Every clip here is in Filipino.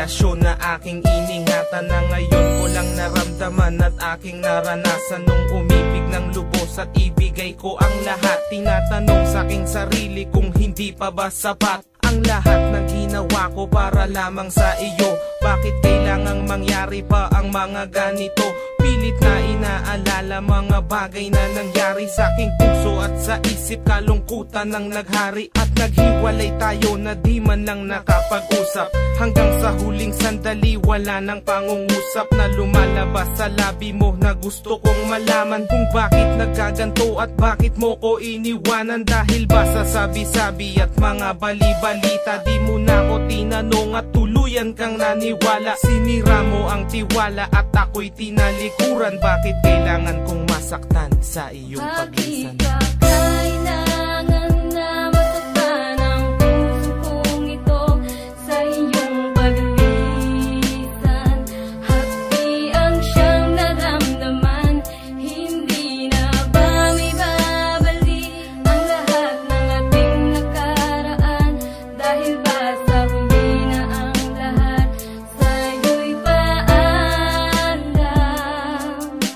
relasyon na aking iningatan, na ngayon ko lang naramdaman at aking naranasan. Nung umibig ng lubos at ibigay ko ang lahat, tinatanong sa aking sarili kung hindi pa ba sapat ang lahat ng ginawa ko para lamang sa iyo. Bakit kailangang mangyari pa ang mga ganito? Pilit na inaalala mga bagay na nangyari sa aking puso at sa isip, kalungkutan ng naghari. At naghiwalay tayo na di man lang nakapag-usap, hanggang sa huling sandali wala nang pangungusap na lumalabas sa labi mo, na gusto kong malaman kung bakit nagkaganto at bakit mo ko iniwanan. Dahil ba sa sabi-sabi at mga bali-balita, di mo na ko tinanong at tuluyan kang naniwala. Sinira mo ang tiwala at ako'y tinalikuran. Bakit kailangan kong masaktan sa iyong paglisan? Bakit ka kailangan na masaktan ang puso kong ito sa iyong paglisan? Hapdi ang siyang naramdaman, hindi na ba may babalik ang lahat ng ating nakaraan? Dahil ba sa huli na ang lahat sa'yo'y paalam?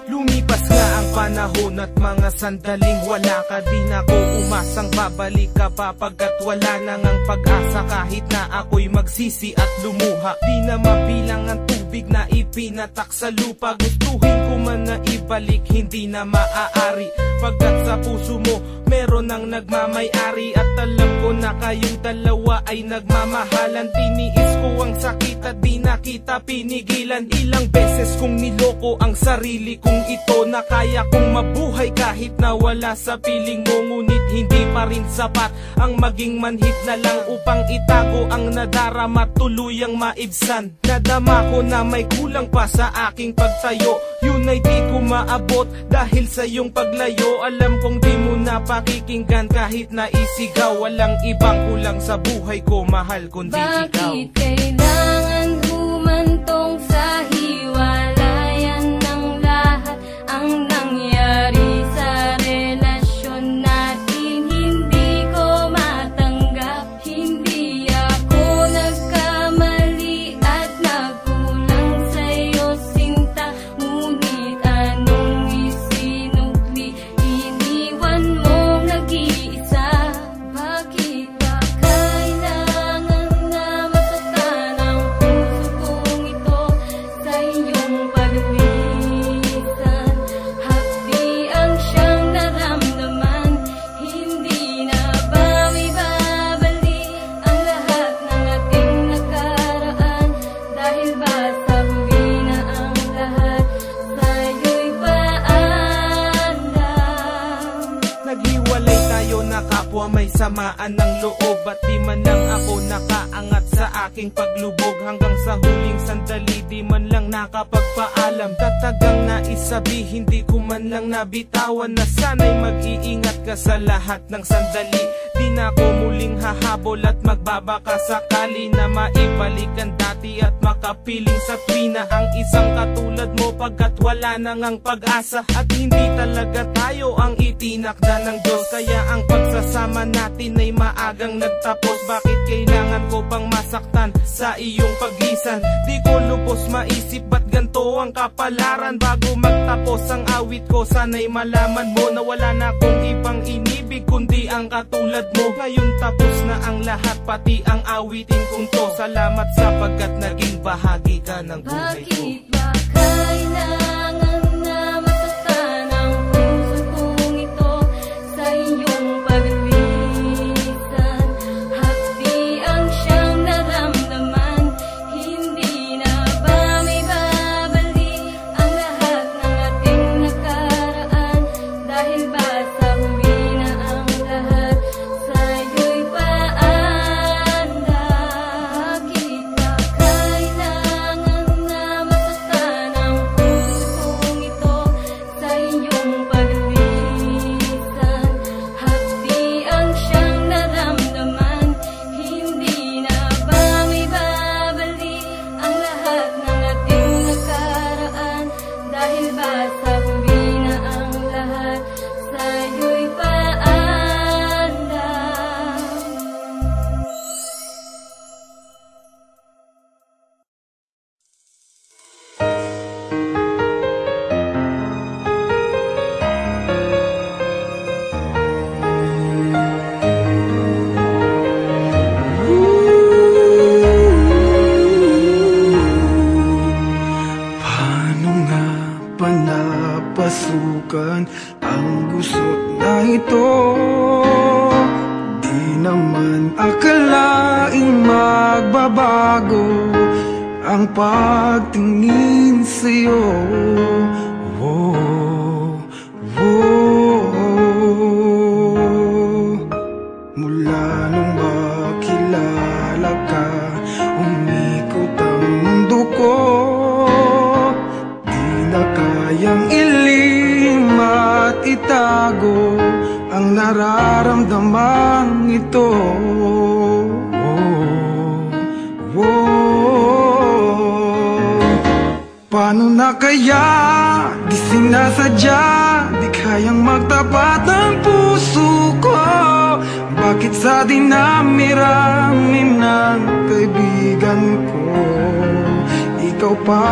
Lumipas nga ang panahon at mga sandaling wala ka, di na ko umasang babalik ka pa, pagkat wala nang ang pag-asa. Kahit na ako'y magsisi at lumuha, di na mabilang ang tubig na ipinatak sa lupa. Gustuhin ko man na ibalik, hindi na maaari, pagkat sa puso mo meron ang nagmamay-ari. At alam ko na kayong dalawa ay nagmamahalan. Tiniis ko ang sakit at di na kita pinigilan. Ilang beses kong niloko ang sarili kong ito, na kaya kong mabuhay kahit na wala sa piling mo. Ngunit hindi pa rin sapat ang maging manhid na lang upang itago ang nadarama, tuluyang maibsan. Nadama ko na may kulang pa sa aking pagtayo, yun ay di ko maabot dahil sa iyong paglayo. Alam kong di mo na pakikinggan kahit na isigaw, walang ibang kulang sa buhay ko, mahal, kundi ikaw. Bakit kailangan humantong sa hiwalayan ng lahat ang nangyari sa relasyon natin? Hindi ko matanggap, hindi ako nagkamali at nagkulang sa'yo, sinta. Ngunit anong isinukli, iniwan mong nag-iisa. Bakit ba kailangan na masaktan ang puso kong ito sa iyong paglisan? Hapdi ang siyang naramdaman, hindi na ba may babalik ang lahat ng ating nakaraan? Dahil ba sa huli na ang lahat sa'yo'y paalam? Naghiwalay tayo na kapwa may samaan ng loob, at di man lang ako nakaangat sa aking paglubog. Hanggang sa huling sandali di man lang nakapagpaalam. Tatagang naisabi, hindi ko man lang nabitawan, na sana'y mag-iingat ka sa lahat ng sandali. Di na ko muling hahabol at magbabaka sakali na maibalik ang dati at makapiling sa tuwina ang isang katulad mo, pagkat wala nang ang pag-asa. At hindi talaga tayo ang itinakda ng Diyos, kaya ang pagsasama natin ay maagang nagtapos. Bakit kailangan ko pang masaktan sa iyong paglisan? Di ko lubos maisip ba't ganto ang kapalaran. Bago magtapos ang awit ko, sana'y malaman mo na wala na akong ibang inibig kundi ang katulad mo. Ngayon tapos na ang lahat, pati ang awitin kong to. Salamat sapagkat naging bahagi ka ng buhay ko. Bakit ba kailangan na masaktan ang puso kong ito sa iyong paglisan? Hapdi ang siyang naramdaman, hindi na ba may babalik ang lahat ng ating nakaraan? Dahil ba sa huli na ang lahat sa'yo'y paalam? Bakit ba kailangan na masaktan ang pa napasukan ang gusot na ito. Di naman akalaing magbabago ang pagtingin sa'yo. Mula nung makilala ka, umikot ang mundo ko. Di na kayang ilihim at itago ang nararamdaman ito. Paano na kaya? Di sinasadya, di kayang magtapat ang puso ko. Bakit sa dinami-rami ng kaibigan ko, ikaw pa?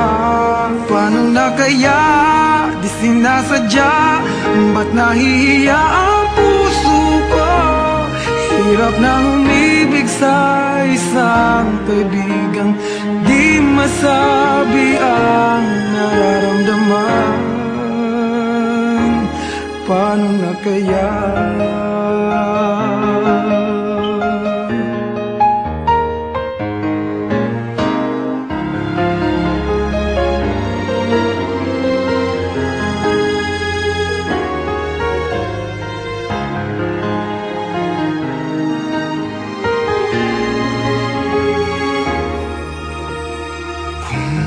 Paano na kaya? Di sinasadya, ba't nahihiya ang puso ko? Hirap nang umibig sa isang kaibigang di masabi ang nararamdaman. Paano na kaya?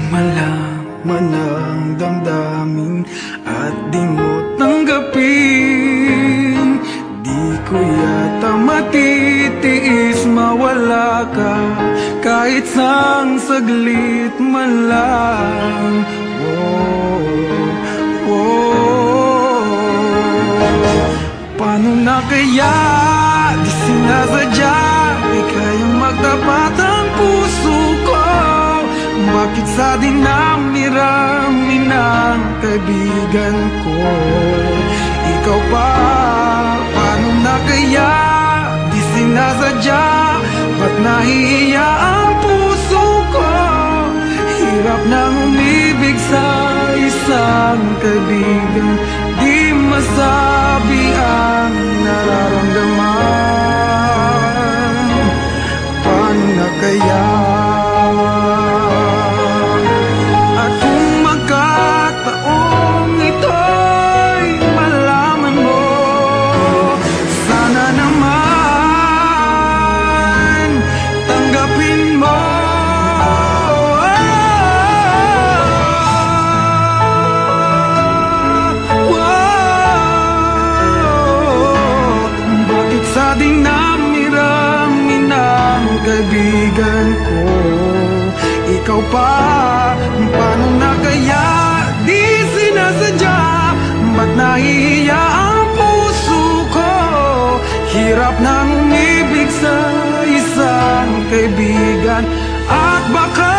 Malaman ang damdamin at di mo tanggapin, di ko yata matitiis mawala ka kahit sang saglit man lang. Paano na kaya? Di sinasadya, di kayang magtapat ang puso ko. Bakit sa dinami-rami ng kaibigan ko, ikaw pa? Paano na kaya? Di sinasadya, ba't nahihiya ang puso ko? Hirap nang umibig sa isang kaibigan di masabi ang nararamdaman. Paano na kaya? Kaibigan ko, ikaw pa? Paano na kaya? Di sinasadya, ba't nahihiya ang puso ko? Hirap nang umibig sa isang kaibigan at baka